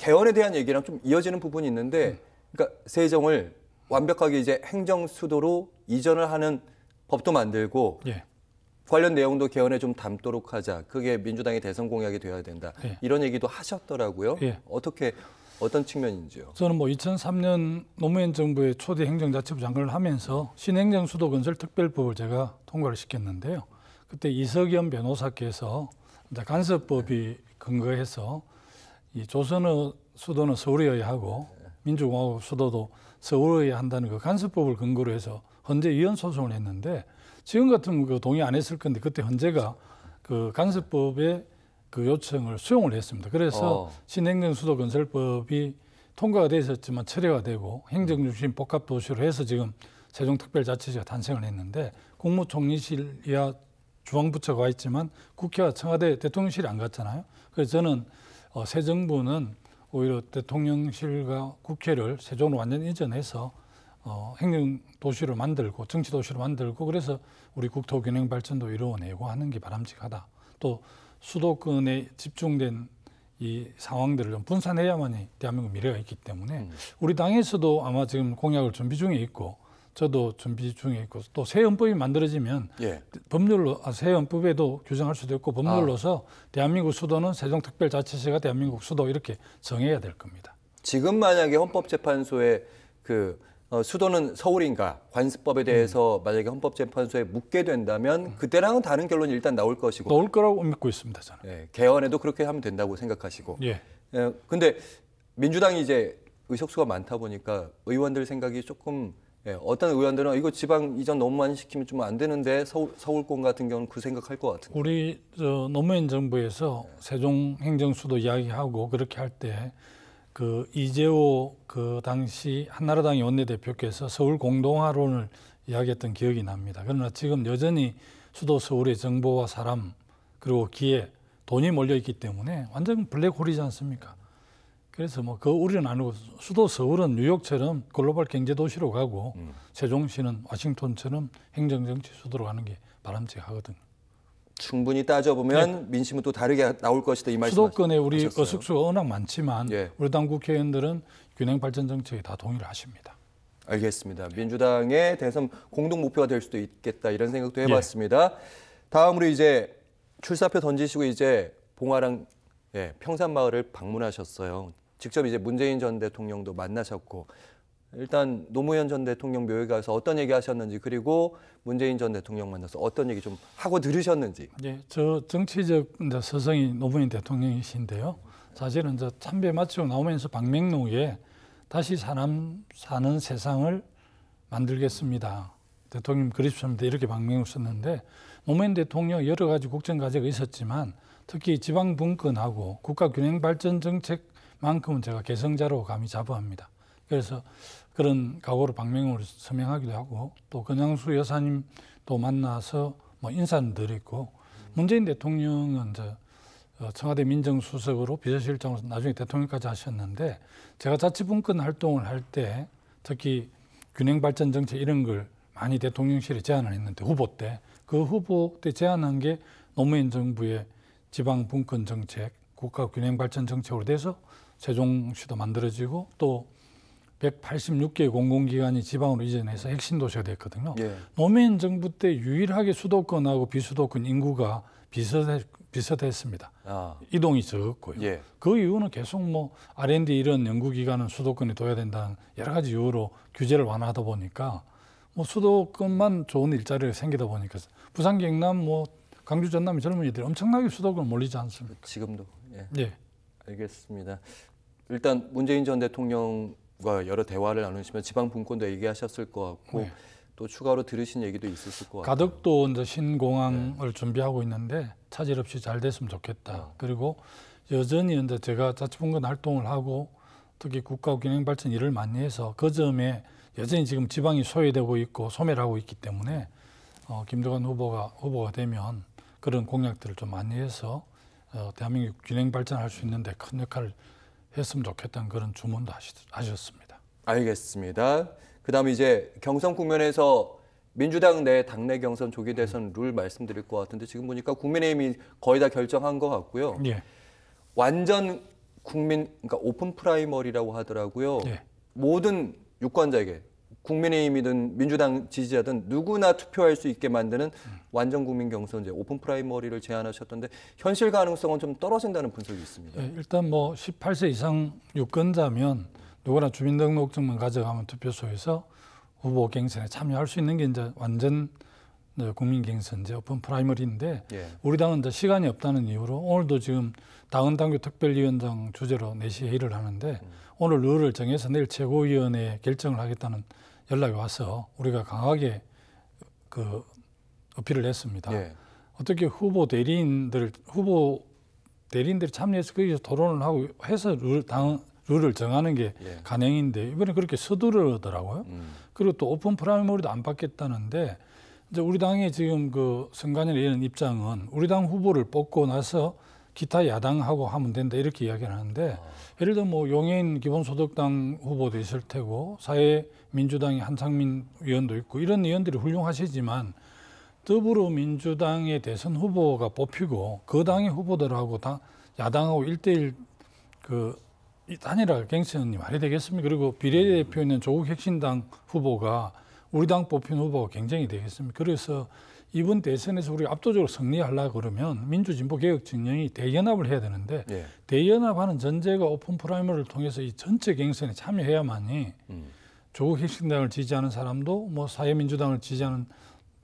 개헌에 대한 얘기랑 좀 이어지는 부분이 있는데, 그러니까 세종을 완벽하게 이제 행정 수도로 이전을 하는 법도 만들고 예. 관련 내용도 개헌에 좀 담도록 하자. 그게 민주당의 대선 공약이 되어야 된다. 예. 이런 얘기도 하셨더라고요. 예. 어떤 측면인지요? 저는 뭐 2003년 노무현 정부의 초대 행정자치부 장관을 하면서 신행정 수도 건설 특별법을 제가 통과를 시켰는데요. 그때 이석연 변호사께서 이제 간섭법이 근거해서 이 조선의 수도는 서울이어야 하고 민주공화국 수도도 서울이어야 한다는 그 간섭법을 근거로 해서 헌재 이혼 소송을 했는데 지금 같으면 그 동의 안 했을 건데 그때 헌재가 그 간섭법의 그 요청을 수용을 했습니다. 그래서 신행정 수도 건설법이 통과가 돼 있었지만 철회가 되고 행정중심 복합도시로 해서 지금 세종특별자치시가 탄생을 했는데 국무총리실 이하 중앙부처가 와 있지만 국회와 청와대 대통령실이 안 갔잖아요. 그래서 저는 새 정부는 오히려 대통령실과 국회를 세종으로 완전 이전해서 행정도시로 만들고 정치도시로 만들고 그래서 우리 국토균형 발전도 이루어내고 하는 게 바람직하다. 또 수도권에 집중된 이 상황들을 좀 분산해야만이 대한민국 미래가 있기 때문에 우리 당에서도 아마 지금 공약을 준비 중에 있고 저도 준비 중에 있고 또 새 헌법이 만들어지면 법률로 새 헌법에도 규정할 수도 있고 법률로서 대한민국 수도는 세종특별자치시가 대한민국 수도 이렇게 정해야 될 겁니다. 지금 만약에 헌법재판소에 수도는 서울인가 관습법에 대해서 만약에 헌법재판소에 묻게 된다면 그때랑은 다른 결론이 일단 나올 것이고 나올 거라고 믿고 있습니다. 저는. 예, 개헌에도 그렇게 하면 된다고 생각하시고. 예. 근데 민주당이 이제 의석수가 많다 보니까 의원들 생각이 조금 어떤 의원들은 이거 지방 이전 너무 많이 시키면 좀 안 되는데 서울권 같은 경우는 그 생각할 것 같은데. 우리 노무현 정부에서 세종 행정수도 이야기하고 그렇게 할 때 그 이재호 그 당시 한나라당의 원내대표께서 서울 공동화론을 이야기했던 기억이 납니다. 그러나 지금 여전히 수도 서울의 정보와 사람 그리고 기회, 돈이 몰려 있기 때문에 완전 블랙홀이지 않습니까? 그래서 뭐 그 우려는 안 하고 수도 서울은 뉴욕처럼 글로벌 경제 도시로 가고 세종시는 워싱턴처럼 행정정치 수도로 가는 게 바람직하거든요. 충분히 따져보면 민심은 또 다르게 나올 것이다 이 말씀하셨어요. 수도권에 우리 의석수가 워낙 많지만 우리 당 국회의원들은 균형 발전 정책에 다 동의를 하십니다. 알겠습니다. 민주당의 대선 공동 목표가 될 수도 있겠다 이런 생각도 해봤습니다. 다음으로 이제 출사표 던지시고 이제 봉화랑 평산마을을 방문하셨어요. 직접 이제 문재인 전 대통령도 만나셨고 일단 노무현 전 대통령 묘에 가서 어떤 얘기 하셨는지 그리고 문재인 전 대통령 만나서 어떤 얘기 좀 하고 들으셨는지. 네, 저 정치적 이제 서성이 노무현 대통령이신데요. 사실은 이제 참배 마치고 나오면서 방명록에 다시 사람 사는 세상을 만들겠습니다. 대통령 그립습니다. 이렇게 방명을 썼는데 노무현 대통령 여러 가지 국정 과제가 있었지만 특히 지방 분권하고 국가 균형 발전 정책만큼은 제가 개성자로 감히 자부합니다. 그래서 그런 각오로 방명록을 서명하기도 하고 또 권양수 여사님도 만나서 뭐 인사는 드렸고 문재인 대통령은 이제 청와대 민정수석으로 비서실장으로 나중에 대통령까지 하셨는데 제가 자치분권 활동을 할 때 특히 균형 발전 정책 이런 걸 많이 대통령실에 제안을 했는데 후보 때 그 후보 때 제안한 게 노무현 정부의 지방 분권 정책, 국가 균형 발전 정책으로 돼서 세종시도 만들어지고 또 186개 공공기관이 지방으로 이전해서 핵심 도시가 됐거든요. 노무현 정부 때 유일하게 수도권하고 비수도권 인구가 비슷했습니다. 이동이 적었고요. 그 이유는 계속 뭐 R&D 이런 연구기관은 수도권에 둬야 된다는 여러 가지 이유로 규제를 완화하다 보니까 뭐 수도권만 좋은 일자리가 생기다 보니까 부산, 경남, 뭐 광주, 전남의 젊은이들이 엄청나게 수도권 몰리지 않습니까? 지금도. 예. 알겠습니다. 일단 문재인 전 대통령과 여러 대화를 나누시면 지방 분권도 얘기하셨을 것 같고 또 추가로 들으신 얘기도 있었을 것 같아요. 가덕도 이제 신공항을 준비하고 있는데 차질 없이 잘 됐으면 좋겠다. 그리고 여전히 이제 제가 자치분권 활동을 하고 특히 국가균형 발전 일을 많이 해서 그 점에 여전히 지금 지방이 소외되고 있고 소멸하고 있기 때문에 김두관 후보가 되면 그런 공약들을 좀 많이 해서 대한민국 균형 발전할 수 있는데 큰 역할을 했으면 좋겠다는 그런 주문도 하셨습니다. 알겠습니다. 그다음에 이제 경선 국면에서 민주당 내 당내 경선 조기 대선 룰 말씀드릴 것 같은데 지금 보니까 국민의힘이 거의 다 결정한 것 같고요. 완전 그러니까 오픈 프라이머리라고 하더라고요. 예. 모든 유권자에게 국민의힘이든 민주당 지지자든 누구나 투표할 수 있게 만드는 완전 국민 경선제 오픈 프라이머리를 제안하셨던데 현실 가능성은 좀 떨어진다는 분석이 있습니다. 예, 일단 뭐 18세 이상 유권자면 누구나 주민등록증만 가져가면 투표소에서 후보 경선에 참여할 수 있는 게 이제 완전 국민 경선제 오픈 프라이머리인데 예. 우리 당은 이제 시간이 없다는 이유로 오늘도 지금 당헌당규 특별위원장 주재로 4시에 회의를 하는데 오늘 룰을 정해서 내일 최고위원회에 결정을 하겠다는 연락이 와서 우리가 강하게 그 어필을 했습니다. 예. 어떻게 후보 대리인들이 참여해서 거기서 토론을 하고 해서 룰을 정하는 게 예. 관행인데 이번에 그렇게 서두르더라고요. 그리고 또 오픈 프라이머리도 안 받겠다는데 이제 우리 당의 지금 그 선관위의 이런 입장은 우리 당 후보를 뽑고 나서 기타 야당하고 하면 된다 이렇게 이야기를 하는데 예를 들어 뭐 용해인 기본소득당 후보도 있을 테고 사회민주당의 한창민 의원도 있고 이런 의원들이 훌륭하시지만 더불어민주당의 대선 후보가 뽑히고 그 당의 후보들하고 야당하고 1대1 그 단일화 경선이 말이 되겠습니까? 그리고 비례대표 있는 조국 혁신당 후보가 우리 당 뽑힌 후보가 경쟁이 되겠습니까? 그래서 이번 대선에서 우리가 압도적으로 승리하려고 그러면 민주진보개혁진영이 대연합을 해야 되는데 예. 대연합하는 전제가 오픈 프라이머리를 통해서 이 전체 경선에 참여해야만이 조국 혁신당을 지지하는 사람도 뭐 사회민주당을 지지하는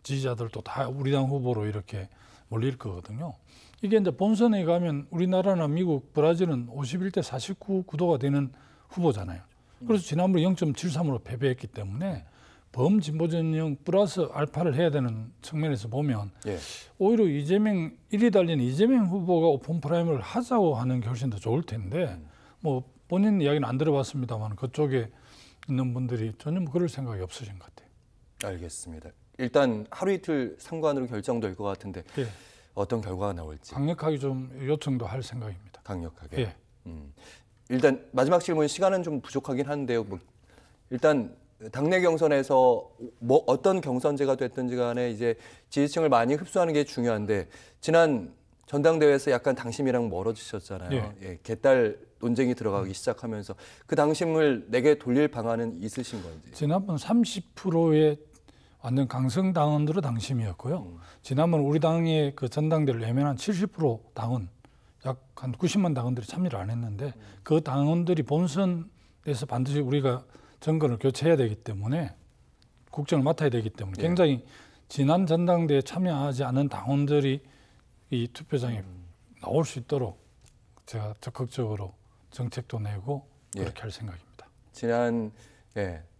지지자들도 다 우리 당 후보로 이렇게 몰릴 거거든요. 이게 이제 본선에 가면 우리나라나 미국, 브라질은 51대 49 구도가 되는 후보잖아요. 그래서 지난번에 0.73으로 패배했기 때문에 범진보 진영 플러스 알파를 해야 되는 측면에서 보면 예. 오히려 이재명 1위 달린 이재명 후보가 오픈 프라이머를 하자고 하는 게 훨씬 더 좋을 텐데 뭐 본인 이야기는 안 들어봤습니다만 그쪽에 있는 분들이 전혀 뭐 그럴 생각이 없으신 것 같아요. 알겠습니다. 일단 하루 이틀 상관으로 결정될 것 같은데 예. 어떤 결과가 나올지 강력하게 좀 요청도 할 생각입니다. 강력하게. 예. 일단 마지막 질문 시간은 좀 부족하긴 한데요. 뭐 일단 당내 경선에서 뭐 어떤 경선제가 됐든지 간에 이제 지지층을 많이 흡수하는 게 중요한데 지난 전당대회에서 약간 당심이랑 멀어지셨잖아요. 예. 예, 개딸 논쟁이 들어가기 시작하면서 그 당심을 내게 돌릴 방안은 있으신 건지. 지난번 30%의 완전 강성 당원들의 당심이었고요. 지난번 우리 당의 그 전당대를 외면한 70% 당원, 약 한 90만 당원들이 참여를 안 했는데 그 당원들이 본선에서 반드시 우리가 정권을 교체해야 되기 때문에 국정을 맡아야 되기 때문에 굉장히 지난 전당대에 참여하지 않은 당원들이 이 투표장에 나올 수 있도록 제가 적극적으로 정책도 내고 그렇게 할 생각입니다. 지난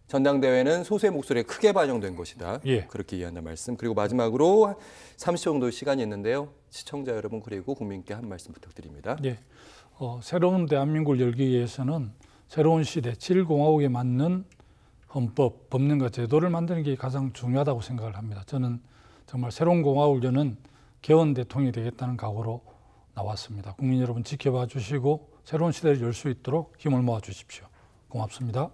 전당대회는 소수의 목소리에 크게 반영된 것이다. 예. 그렇게 이해한다 말씀. 그리고 마지막으로 30초 정도 시간이 있는데요. 시청자 여러분 그리고 국민께 한 말씀 부탁드립니다. 예. 새로운 대한민국을 열기 위해서는 새로운 시대 7공화국에 맞는 헌법, 법령과 제도를 만드는 게 가장 중요하다고 생각을 합니다. 저는 정말 새로운 공화국을 여는 개헌 대통령이 되겠다는 각오로 나왔습니다. 국민 여러분 지켜봐 주시고 새로운 시대를 열 수 있도록 힘을 모아 주십시오. 고맙습니다.